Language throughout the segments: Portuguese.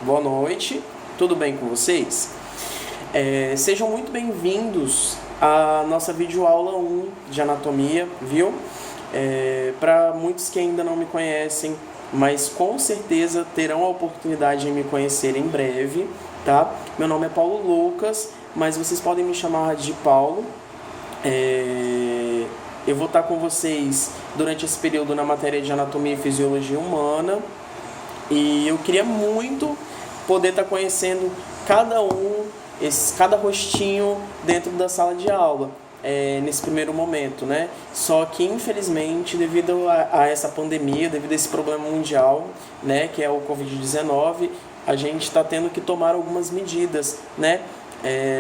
Boa noite, tudo bem com vocês? Sejam muito bem-vindos à nossa videoaula 1 de anatomia, viu? Para muitos que ainda não me conhecem, mas com certeza terão a oportunidade de me conhecer em breve, tá? Meu nome é Paulo Lucas, mas vocês podem me chamar de Paulo. Eu vou estar com vocês durante esse período na matéria de Anatomia e Fisiologia Humana. E eu queria muito poder estar conhecendo cada rostinho dentro da sala de aula, nesse primeiro momento, né? Só que, infelizmente, devido a essa pandemia, devido a esse problema mundial, né, que é o Covid-19, a gente está tendo que tomar algumas medidas, né?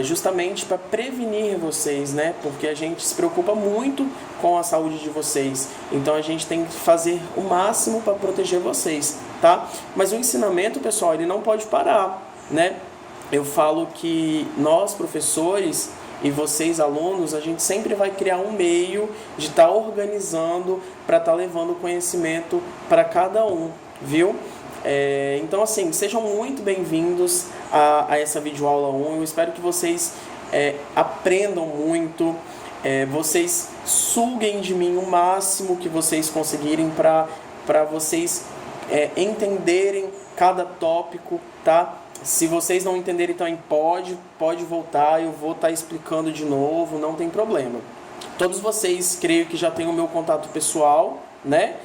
Justamente para prevenir vocês, né? Porque a gente se preocupa muito com a saúde de vocês. Então a gente tem que fazer o máximo para proteger vocês, tá? Mas o ensinamento, pessoal, ele não pode parar, né? Eu falo que nós, professores, e vocês, alunos, a gente sempre vai criar um meio de estar organizando para estar levando conhecimento para cada um, viu? Então, assim, sejam muito bem-vindos a essa videoaula 1. Eu espero que vocês aprendam muito, vocês suguem de mim o máximo que vocês conseguirem para vocês entenderem cada tópico, tá? Se vocês não entenderem, então pode voltar, eu vou estar explicando de novo, não tem problema. Todos vocês, creio que já têm o meu contato pessoal, né?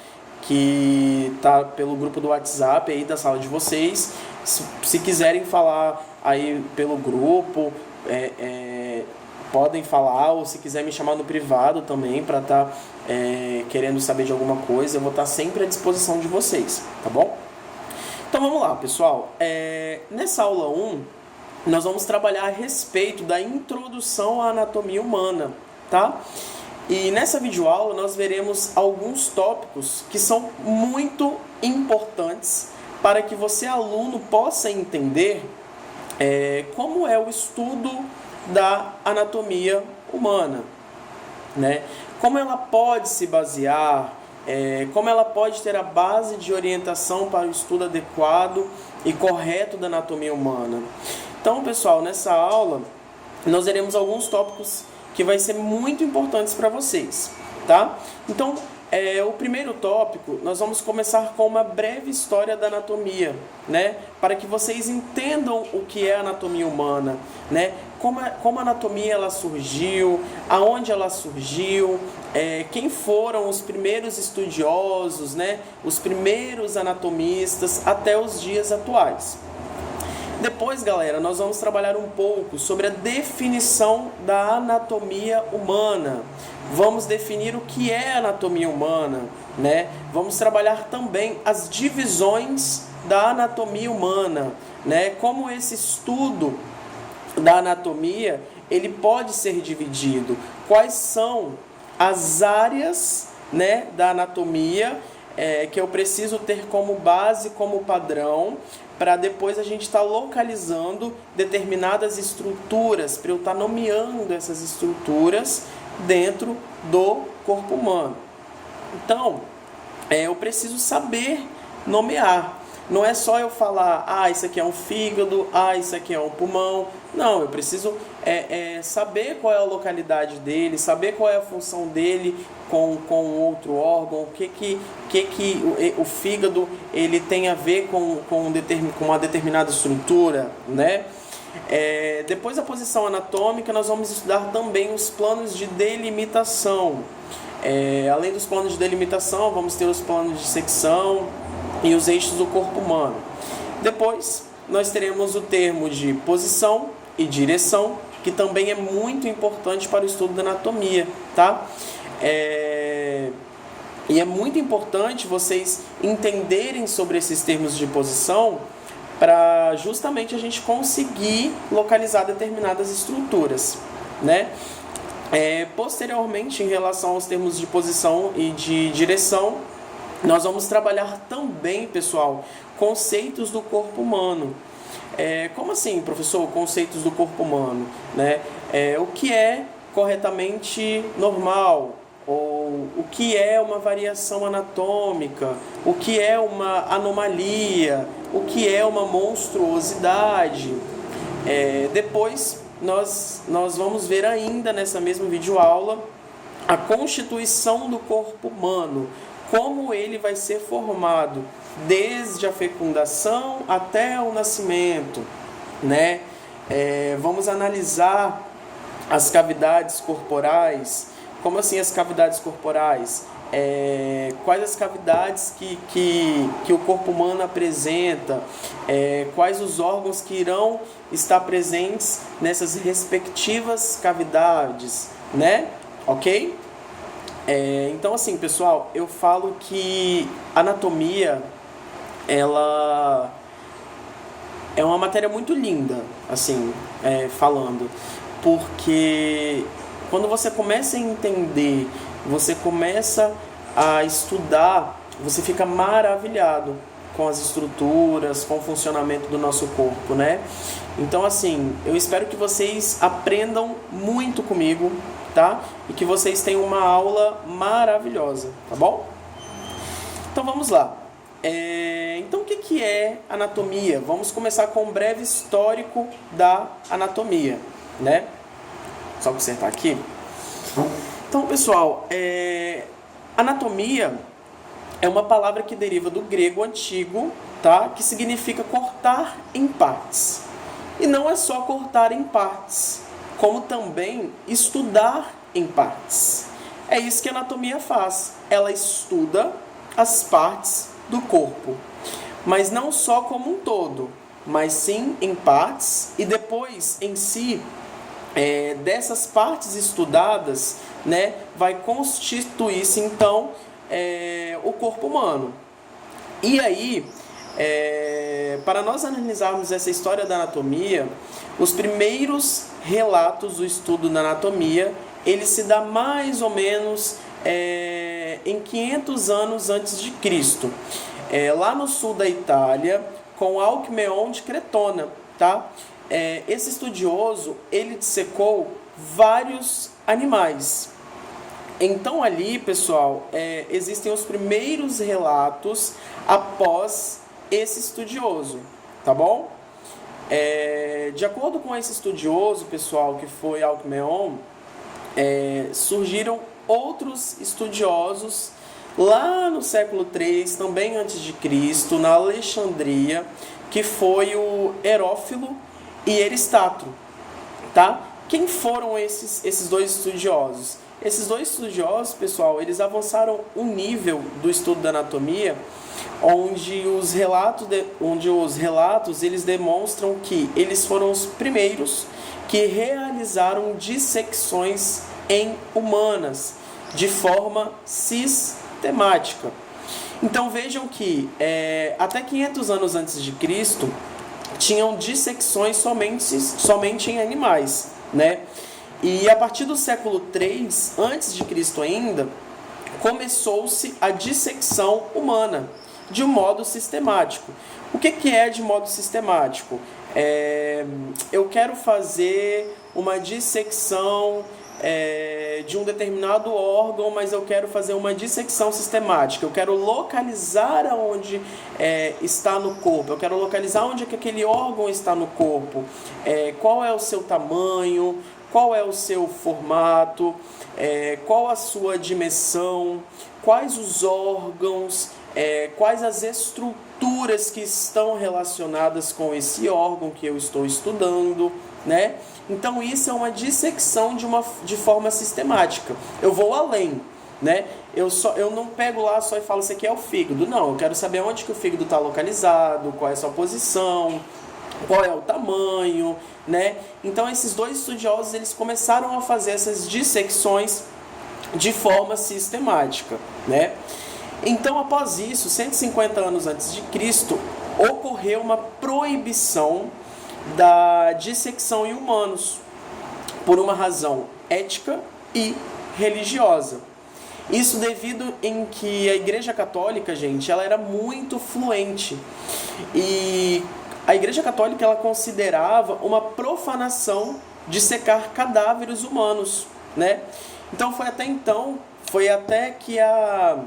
Que tá pelo grupo do WhatsApp aí da sala de vocês. Se quiserem falar aí pelo grupo, podem falar, ou se quiser me chamar no privado também para estar querendo saber de alguma coisa, eu vou estar sempre à disposição de vocês, tá bom? Então vamos lá, pessoal. Nessa aula 1, nós vamos trabalhar a respeito da introdução à anatomia humana, tá? E nessa videoaula nós veremos alguns tópicos que são muito importantes para que você, aluno, possa entender como é o estudo da anatomia humana, né? Como ela pode se basear, como ela pode ter a base de orientação para o estudo adequado e correto da anatomia humana. Então, pessoal, nessa aula nós veremos alguns tópicos que vai ser muito importantes para vocês, tá? Então, o primeiro tópico, nós vamos começar com uma breve história da anatomia, né? Para que vocês entendam o que é a anatomia humana, né? Como a anatomia ela surgiu, aonde ela surgiu, quem foram os primeiros estudiosos, né? Os primeiros anatomistas até os dias atuais. Depois, galera, nós vamos trabalhar um pouco sobre a definição da anatomia humana. Vamos definir o que é anatomia humana, né? Vamos trabalhar também as divisões da anatomia humana, né? Como esse estudo da anatomia, ele pode ser dividido. Quais são as áreas, né, da anatomia que eu preciso ter como base, como padrão, para depois a gente estar localizando determinadas estruturas, para eu estar nomeando essas estruturas dentro do corpo humano. Então, eu preciso saber nomear. Não é só eu falar, isso aqui é um fígado, isso aqui é um pulmão. Não, eu preciso saber qual é a localidade dele, saber qual é a função dele com outro órgão, o que o fígado ele tem a ver com uma determinada estrutura, né? Depois da posição anatômica, nós vamos estudar também os planos de delimitação. Além dos planos de delimitação, vamos ter os planos de secção e os eixos do corpo humano. Depois, nós teremos o termo de posição e direção, que também é muito importante para o estudo da anatomia, tá? E é muito importante vocês entenderem sobre esses termos de posição para justamente a gente conseguir localizar determinadas estruturas, né? Posteriormente, em relação aos termos de posição e de direção, nós vamos trabalhar também, pessoal, conceitos do corpo humano. Como assim, professor, conceitos do corpo humano? Né? O que é corretamente normal? Ou o que é uma variação anatômica? O que é uma anomalia? o que é uma monstruosidade. Depois nós vamos ver ainda nessa mesma videoaula a constituição do corpo humano, como ele vai ser formado desde a fecundação até o nascimento, né? Vamos analisar as cavidades corporais. Como assim as cavidades corporais? Quais as cavidades que o corpo humano apresenta, quais os órgãos que irão estar presentes nessas respectivas cavidades, né? Ok? Então, assim, pessoal, eu falo que anatomia, ela é uma matéria muito linda, assim, falando, porque quando você começa a entender, você começa a estudar, você fica maravilhado com as estruturas, com o funcionamento do nosso corpo, né? Então, assim, eu espero que vocês aprendam muito comigo, tá? E que vocês tenham uma aula maravilhosa, tá bom? Então, vamos lá. Então, o que é anatomia? Vamos começar com um breve histórico da anatomia, né? Só consertar aqui. Então, pessoal, anatomia é uma palavra que deriva do grego antigo, tá? Que significa cortar em partes. E não é só cortar em partes, como também estudar em partes. É isso que a anatomia faz. Ela estuda as partes do corpo, mas não só como um todo, mas sim em partes, e depois em si, dessas partes estudadas, né, vai constituir-se então o corpo humano. E aí, para nós analisarmos essa história da anatomia, os primeiros relatos do estudo da anatomia, ele se dá mais ou menos em 500 anos antes de Cristo, lá no sul da Itália, com Alcmeon de Cretona, tá? Esse estudioso, ele dissecou vários animais. Então ali, pessoal, existem os primeiros relatos após esse estudioso, tá bom? De acordo com esse estudioso, pessoal, que foi Alcmeon, surgiram outros estudiosos lá no século III, também antes de Cristo, na Alexandria, que foi o Herófilo e Eristáquio, tá? Quem foram esses dois estudiosos? Esses dois estudiosos, pessoal, eles avançaram um nível do estudo da anatomia, onde os relatos eles demonstram que eles foram os primeiros que realizaram dissecções em humanas de forma sistemática. Então vejam que até 500 anos antes de Cristo tinham dissecções somente em animais, né? E a partir do século III, antes de Cristo ainda, começou-se a dissecção humana de um modo sistemático. O que é de modo sistemático? Eu quero fazer uma dissecção de um determinado órgão, mas eu quero fazer uma dissecção sistemática. Eu quero localizar aonde está no corpo. Eu quero localizar onde é que aquele órgão está no corpo. Qual é o seu tamanho? Qual é o seu formato? Qual a sua dimensão? Quais os órgãos? Quais as estruturas que estão relacionadas com esse órgão que eu estou estudando, né? Então isso é uma dissecção de forma sistemática. Eu vou além, né? Eu não pego lá só e falo, isso aqui é o fígado. Não, eu quero saber onde que o fígado está localizado, qual é a sua posição, qual é o tamanho, né? Então esses dois estudiosos, eles começaram a fazer essas dissecções de forma sistemática, né? Então, após isso, 150 anos antes de Cristo, ocorreu uma proibição da dissecção em humanos, por uma razão ética e religiosa. Isso devido em que a Igreja Católica, gente, ela era muito fluente. E a Igreja Católica, ela considerava uma profanação dissecar cadáveres humanos, né? Então, foi até que a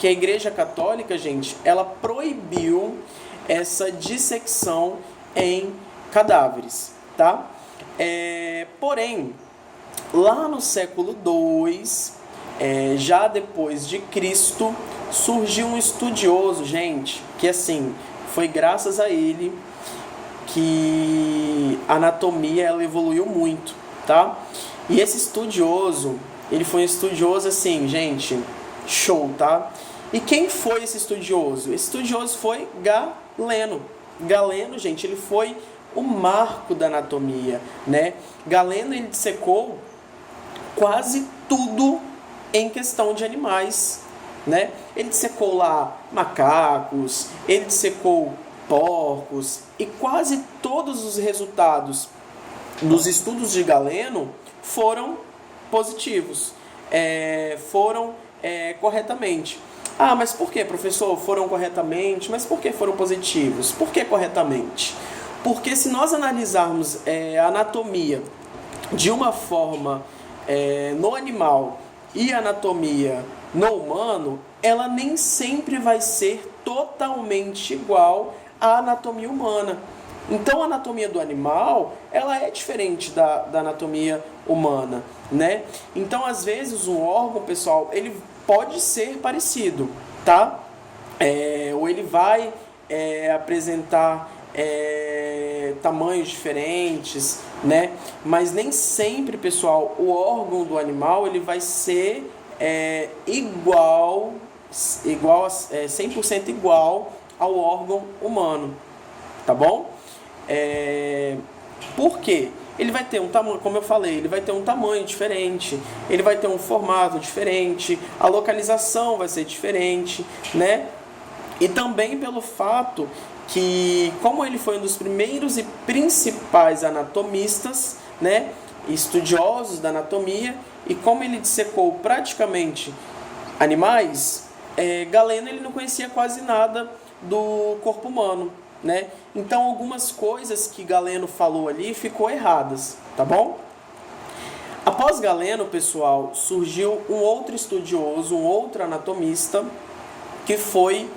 Igreja Católica, gente, ela proibiu essa dissecção em cadáveres, tá? Porém, lá no século II, já depois de Cristo, surgiu um estudioso, gente, que assim, foi graças a ele que a anatomia ela evoluiu muito, tá? E esse estudioso, ele foi um estudioso assim, gente, show, tá? E quem foi esse estudioso? Esse estudioso foi Galeno. Galeno, gente, ele foi o marco da anatomia, né? Galeno, ele dissecou quase tudo em questão de animais, né? Ele dissecou lá macacos, ele dissecou porcos, e quase todos os resultados dos estudos de Galeno foram positivos, foram corretamente. Ah, mas por que, professor? Foram corretamente? Mas por que foram positivos? Por que corretamente? Porque se nós analisarmos a anatomia de uma forma no animal e a anatomia no humano, ela nem sempre vai ser totalmente igual à anatomia humana. Então a anatomia do animal, ela é diferente da anatomia humana, né? Então às vezes um órgão, pessoal, ele pode ser parecido, tá? Ou ele vai apresentar tamanhos diferentes, né? Mas nem sempre, pessoal, o órgão do animal ele vai ser igual 100% igual ao órgão humano, tá bom? Por quê? Ele vai ter um tamanho, como eu falei, ele vai ter um tamanho diferente, ele vai ter um formato diferente, a localização vai ser diferente, né? E também pelo fato que, como ele foi um dos primeiros e principais anatomistas, né, estudiosos da anatomia, e como ele dissecou praticamente animais, Galeno ele não conhecia quase nada do corpo humano, né? Então algumas coisas que Galeno falou ali ficou erradas, tá bom? Após Galeno, pessoal, surgiu um outro estudioso, um outro anatomista, que foi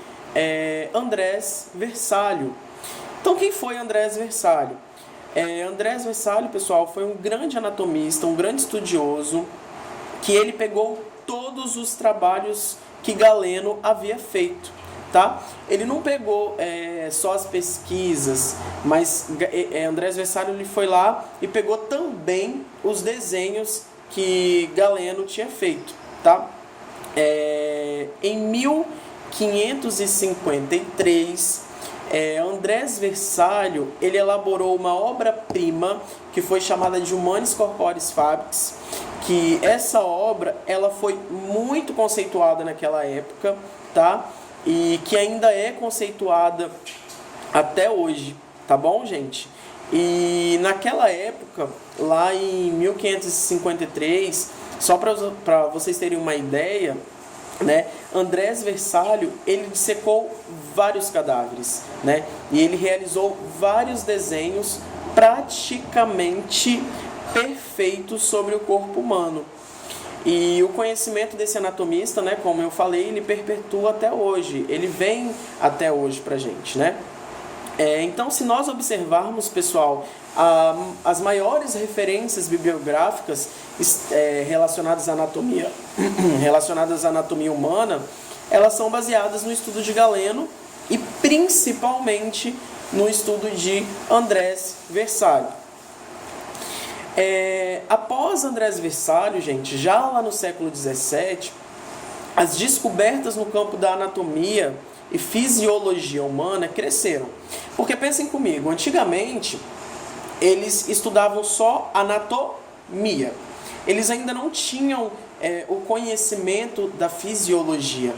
Andrés Vesálio. Então quem foi Andrés Vesálio? Andrés Vesálio, pessoal, foi um grande anatomista, um grande estudioso, que ele pegou todos os trabalhos que Galeno havia feito, tá? Ele não pegou só as pesquisas, mas Andrés Vesálio ele foi lá e pegou também os desenhos que Galeno tinha feito, tá? Em 1553, Andrés Vesálio ele elaborou uma obra-prima que foi chamada de Humanis Corporis Fabrics, que essa obra ela foi muito conceituada naquela época, tá? E que ainda é conceituada até hoje, tá bom, gente? E naquela época, lá em 1553, só para vocês terem uma ideia, né, Andrés Vesálio ele dissecou vários cadáveres, né, e ele realizou vários desenhos praticamente perfeitos sobre o corpo humano. E o conhecimento desse anatomista, né, como eu falei, ele perpetua até hoje, ele vem até hoje pra gente, né? Então, se nós observarmos, pessoal, as maiores referências bibliográficas relacionadas à anatomia, relacionadas à anatomia humana, elas são baseadas no estudo de Galeno e principalmente no estudo de Andrés Vesálio. Após Andrés Vesálio, gente, já lá no século XVII, as descobertas no campo da anatomia e fisiologia humana cresceram. Porque pensem comigo, antigamente eles estudavam só anatomia. Eles ainda não tinham o conhecimento da fisiologia.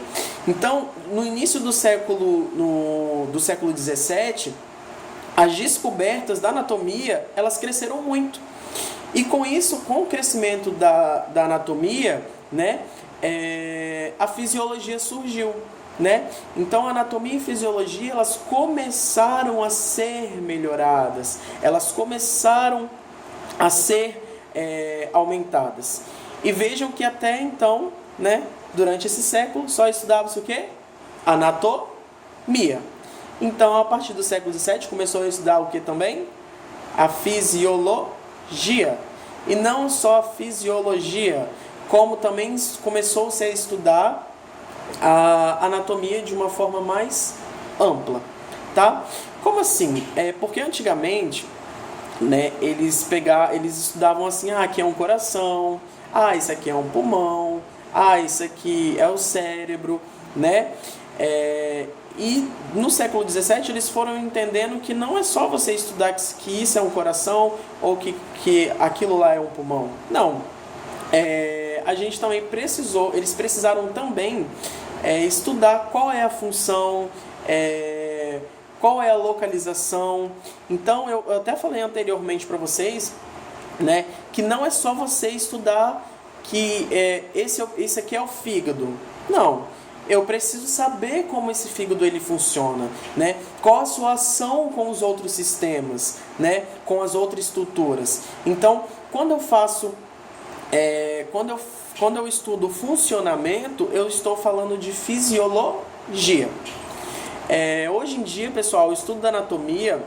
Então, no início do século XVII, as descobertas da anatomia elas cresceram muito. E com isso, com o crescimento da anatomia, né, a fisiologia surgiu, né? Então a anatomia e fisiologia elas começaram a ser melhoradas, elas começaram a ser aumentadas. E vejam que até então, né, durante esse século, só estudava-se o quê? Anatomia. Então, a partir do século XVII, começou a estudar o que também? A fisiologia. E não só a fisiologia, como também começou-se a estudar a anatomia de uma forma mais ampla, tá? Como assim? Porque antigamente, né, eles estudavam assim, aqui é um coração, isso aqui é um pulmão, isso aqui é o cérebro, né? E no século XVII eles foram entendendo que não é só você estudar que isso é um coração ou que aquilo lá é um pulmão. Não. A gente também eles precisaram também estudar qual é a função, qual é a localização. Então, eu até falei anteriormente para vocês, né, que não é só você estudar que esse aqui é o fígado. Não. Eu preciso saber como esse fígado ele funciona, né? Qual a sua ação com os outros sistemas, né? Com as outras estruturas. Então, quando eu faço, quando eu estudo funcionamento, eu estou falando de fisiologia. Hoje em dia, pessoal, o estudo da anatomia,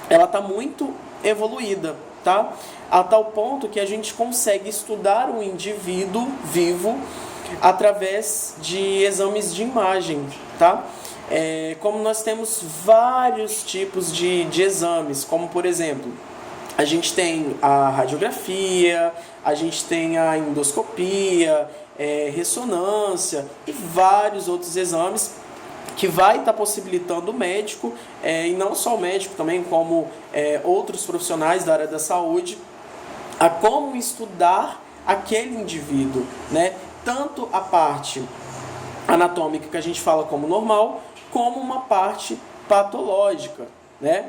ela está muito evoluída, tá? A tal ponto que a gente consegue estudar um indivíduo vivo através de exames de imagem, tá? Como nós temos vários tipos de exames, como por exemplo, a gente tem a radiografia, a gente tem a endoscopia, ressonância e vários outros exames que vai estar possibilitando o médico, e não só o médico também, como outros profissionais da área da saúde, a como estudar aquele indivíduo, né? Tanto a parte anatômica que a gente fala como normal, como uma parte patológica, né?